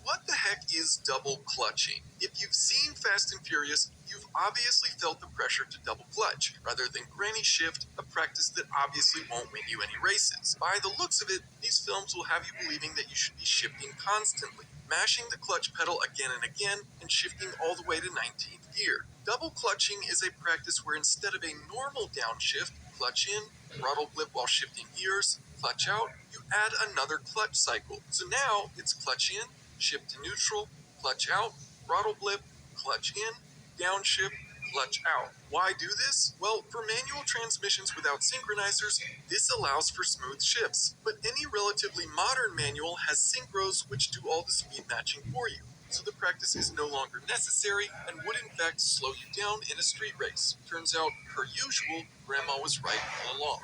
What the heck is double clutching? If you've seen Fast and Furious, you've obviously felt the pressure to double clutch, rather than granny shift, a practice that obviously won't win you any races. By the looks of it, these films will have you believing that you should be shifting constantly, mashing the clutch pedal again and again, and shifting all the way to 19th gear. Double clutching is a practice where instead of a normal downshift, clutch in, throttle blip while shifting gears, clutch out, you add another clutch cycle. So now it's clutch in, shift to neutral, clutch out, throttle blip, clutch in, downshift, clutch out. Why do this? Well, for manual transmissions without synchronizers, this allows for smooth shifts. But any relatively modern manual has synchros which do all the speed matching for you. So the practice is no longer necessary and would in fact slow you down in a street race. Turns out, per usual, Grandma was right all along.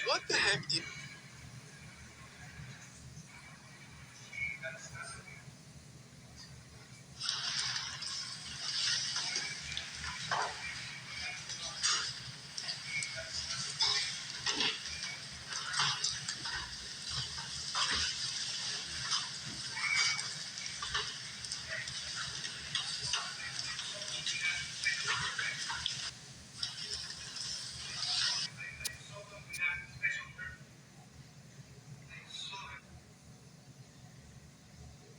What the heck did